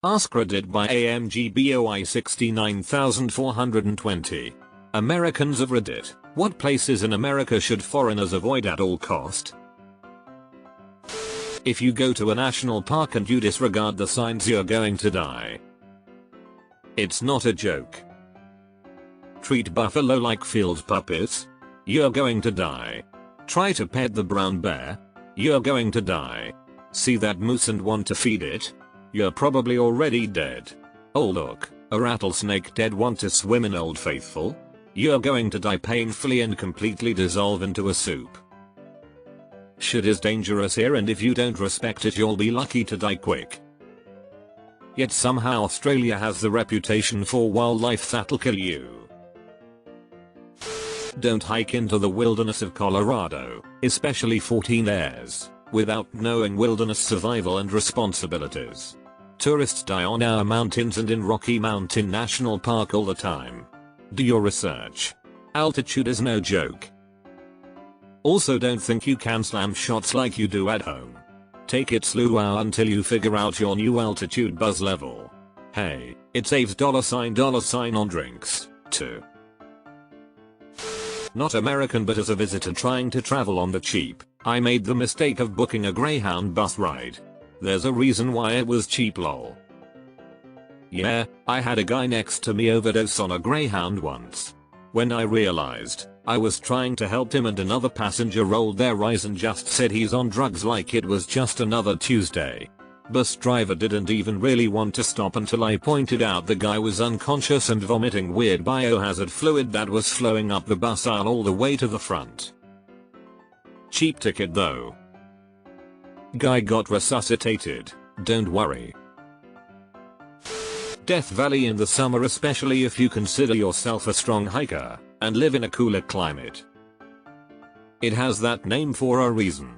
AskReddit by AMGBOI 69420. Americans of Reddit. What places in America should foreigners avoid at all cost? If you go to a national park and you disregard the signs, you're going to die. It's not a joke. Treat buffalo like field puppies? You're going to die. Try to pet the brown bear? You're going to die. See that moose and want to feed it? You're probably already dead. Oh look, a rattlesnake dead. Want to swim in Old Faithful? You're going to die painfully and completely dissolve into a soup. Shit is dangerous here, and if you don't respect it, you'll be lucky to die quick. Yet somehow Australia has the reputation for wildlife that'll kill you. Don't hike into the wilderness of Colorado, especially 14 airs, without knowing wilderness survival and responsibilities. Tourists die on our mountains and in Rocky Mountain National Park all the time. Do your research. Altitude is no joke. Also, don't think you can slam shots like you do at home. Take it slow until you figure out your new altitude buzz level. Hey, it saves $ on drinks, too. Not American, but as a visitor trying to travel on the cheap, I made the mistake of booking a Greyhound bus ride. There's a reason why it was cheap, lol. Yeah, I had a guy next to me overdose on a Greyhound once. When I realized, I was trying to help him and another passenger rolled their eyes and just said he's on drugs like it was just another Tuesday. Bus driver didn't even really want to stop until I pointed out the guy was unconscious and vomiting weird biohazard fluid that was flowing up the bus aisle all the way to the front. Cheap ticket though. Guy got resuscitated, don't worry. Death Valley in the summer, especially if you consider yourself a strong hiker and live in a cooler climate. It has that name for a reason.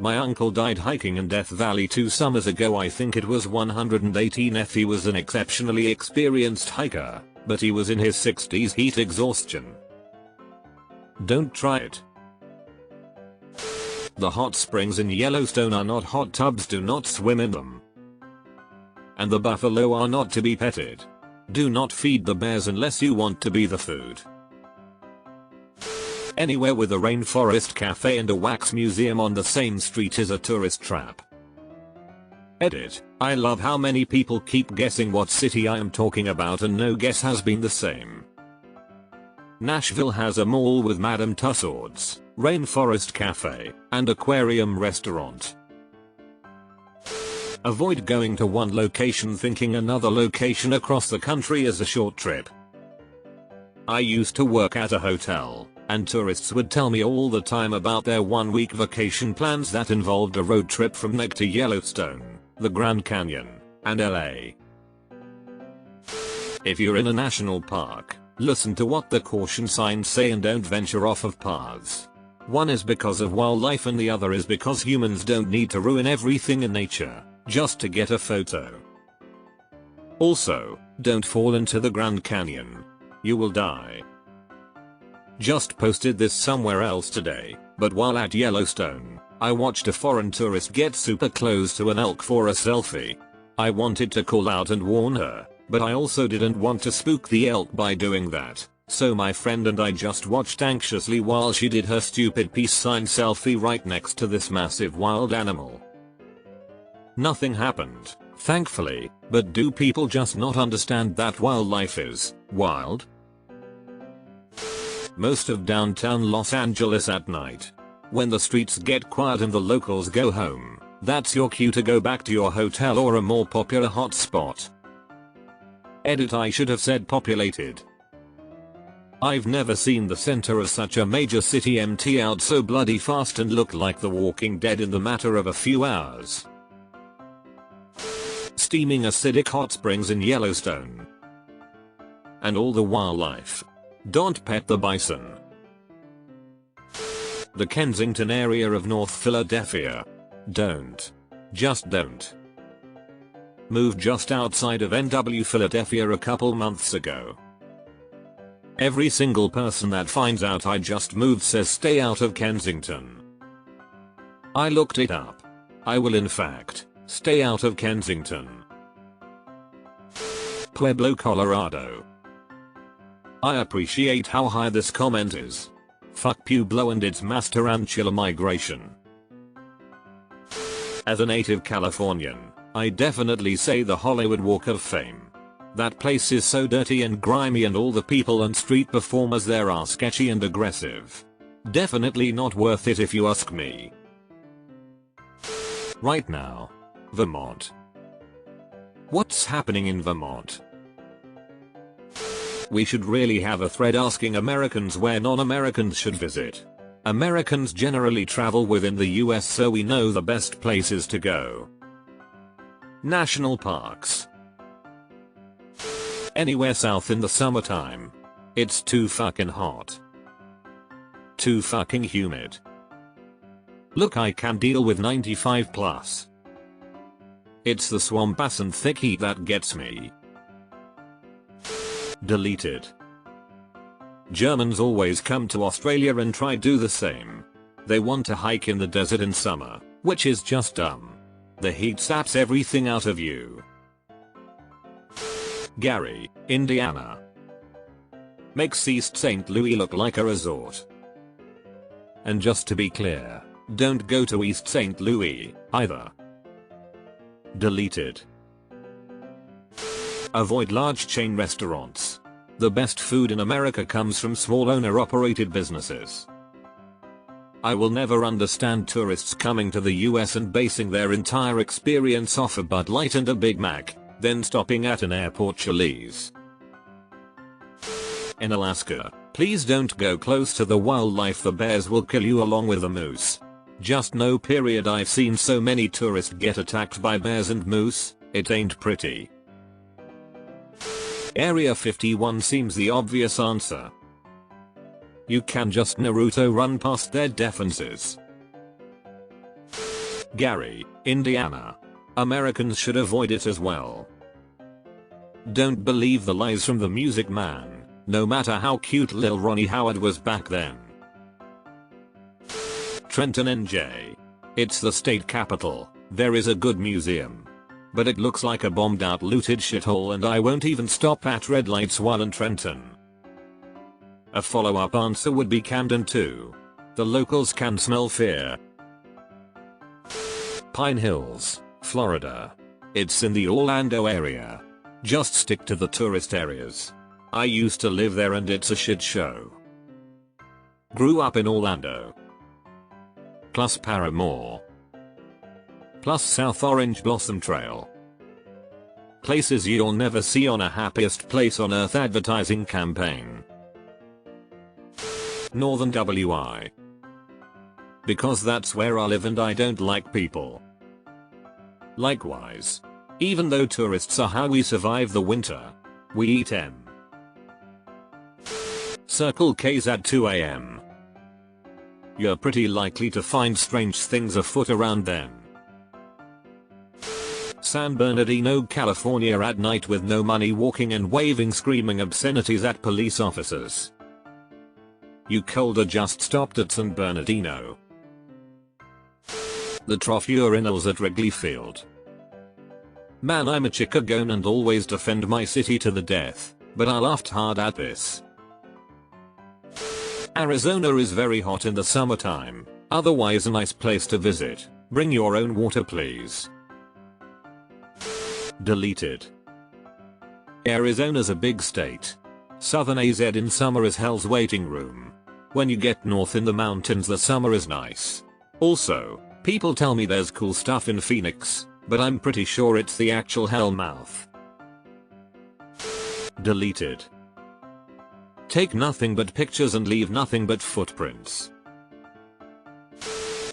My uncle died hiking in Death Valley 2 summers ago. I think it was 118th. He was an exceptionally experienced hiker, but he was in his 60s. Heat exhaustion. Don't try it. The hot springs in Yellowstone are not hot tubs. Do not swim in them. And the buffalo are not to be petted. Do not feed the bears unless you want to be the food. Anywhere with a rainforest cafe and a wax museum on the same street is a tourist trap. Edit. I love how many people keep guessing what city I am talking about and no guess has been the same. Nashville has a mall with Madame Tussauds, rainforest cafe, and aquarium restaurant. Avoid going to one location thinking another location across the country is a short trip. I used to work at a hotel, and tourists would tell me all the time about their 1-week vacation plans that involved a road trip from Neck to Yellowstone, the Grand Canyon, and LA. If you're in a national park, listen to what the caution signs say and don't venture off of paths. One is because of wildlife and the other is because humans don't need to ruin everything in nature just to get a photo. Also, don't fall into the Grand Canyon. You will die. Just posted this somewhere else today, but while at Yellowstone, I watched a foreign tourist get super close to an elk for a selfie. I wanted to call out and warn her, but I also didn't want to spook the elk by doing that, so my friend and I just watched anxiously while she did her stupid peace sign selfie right next to this massive wild animal. Nothing happened, thankfully, but do people just not understand that wildlife is wild? Most of downtown Los Angeles at night, when the streets get quiet and the locals go home, that's your cue to go back to your hotel or a more popular hotspot. Edit. I should have said populated. I've never seen the center of such a major city empty out so bloody fast and look like The Walking Dead in the matter of a few hours. Steaming acidic hot springs in Yellowstone. And all the wildlife. Don't pet the bison. The Kensington area of North Philadelphia. Don't. Just don't. Moved just outside of NW Philadelphia a couple months ago. Every single person that finds out I just moved says stay out of Kensington. I looked it up. I will in fact stay out of Kensington. Pueblo, Colorado. I appreciate how high this comment is. Fuck Pueblo and its mass tarantula migration. As a native Californian, I definitely say the Hollywood Walk of Fame. That place is so dirty and grimy, and all the people and street performers there are sketchy and aggressive. Definitely not worth it if you ask me. Right now. Vermont. What's happening in Vermont? We should really have a thread asking Americans where non-Americans should visit. Americans generally travel within the US, so we know the best places to go. National parks. Anywhere south in the summertime. It's too fucking hot. Too fucking humid. Look, I can deal with 95 plus. It's the swamp ass and thick heat that gets me. Deleted. Germans always come to Australia and try do the same. They want to hike in the desert in summer, which is just dumb. The heat saps everything out of you. Gary, Indiana. Makes East St. Louis look like a resort. And just to be clear, don't go to East St. Louis, either. Deleted. Avoid large chain restaurants. The best food in America comes from small owner-operated businesses. I will never understand tourists coming to the US and basing their entire experience off a Bud Light and a Big Mac, then stopping at an airport Chili's. In Alaska, please don't go close to the wildlife, the bears will kill you along with the moose. Just no period. I've seen so many tourists get attacked by bears and moose, it ain't pretty. Area 51 seems the obvious answer. You can just Naruto run past their defenses. Gary, Indiana. Americans should avoid it as well. Don't believe the lies from the Music Man, no matter how cute Lil Ronnie Howard was back then. Trenton, NJ. It's the state capital. There is a good museum. But it looks like a bombed out looted shithole, and I won't even stop at red lights while in Trenton. A follow-up answer would be Camden too. The locals can smell fear. Pine Hills, Florida. It's in the Orlando area. Just stick to the tourist areas. I used to live there and it's a shit show. Grew up in Orlando. Plus Paramore. Plus South Orange Blossom Trail. Places you'll never see on a Happiest Place on Earth advertising campaign. Northern WI. Because that's where I live and I don't like people. Likewise. Even though tourists are how we survive the winter. We eat M. Circle K's at 2 AM. You're pretty likely to find strange things afoot around then. San Bernardino, California at night with no money, walking and waving screaming obscenities at police officers. You colder just stopped at San Bernardino. The trough urinals at Wrigley Field. Man, I'm a Chicagoan and always defend my city to the death, but I laughed hard at this. Arizona is very hot in the summertime, otherwise a nice place to visit. Bring your own water please. Deleted. Arizona's a big state. Southern AZ in summer is hell's waiting room. When you get north in the mountains the summer is nice. Also, people tell me there's cool stuff in Phoenix, but I'm pretty sure it's the actual hellmouth. Deleted. Take nothing but pictures and leave nothing but footprints.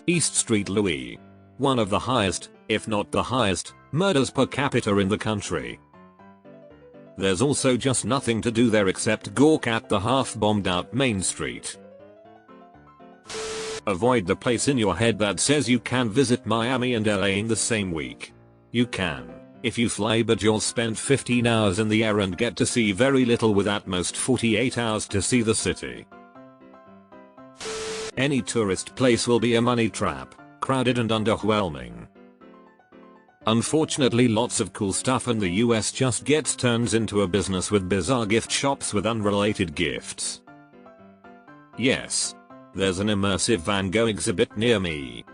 East Street Louis. One of the highest, if not the highest, murders per capita in the country. There's also just nothing to do there except gawk at the half-bombed out Main Street. Avoid the place in your head that says you can visit Miami and LA in the same week. You can, if you fly, but you'll spend 15 hours in the air and get to see very little with at most 48 hours to see the city. Any tourist place will be a money trap, crowded and underwhelming. Unfortunately, lots of cool stuff in the US just gets turned into a business with bizarre gift shops with unrelated gifts. Yes. There's an immersive Van Gogh exhibit near me.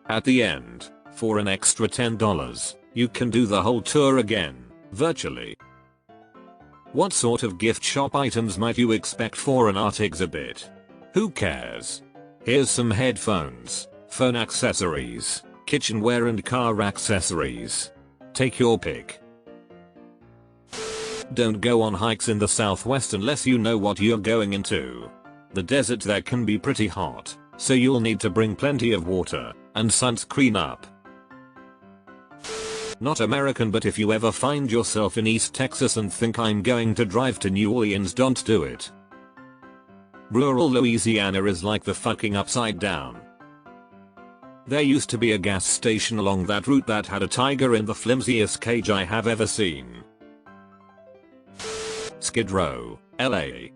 At the end, for an extra $10, you can do the whole tour again, virtually. What sort of gift shop items might you expect for an art exhibit? Who cares? Here's some headphones, phone accessories, kitchenware and car accessories. Take your pick. Don't go on hikes in the Southwest unless you know what you're going into. The desert there can be pretty hot, so you'll need to bring plenty of water and sunscreen up. Not American, but if you ever find yourself in East Texas and think I'm going to drive to New Orleans, don't do it. Rural Louisiana is like the fucking upside down. There used to be a gas station along that route that had a tiger in the flimsiest cage I have ever seen. Skid Row, LA.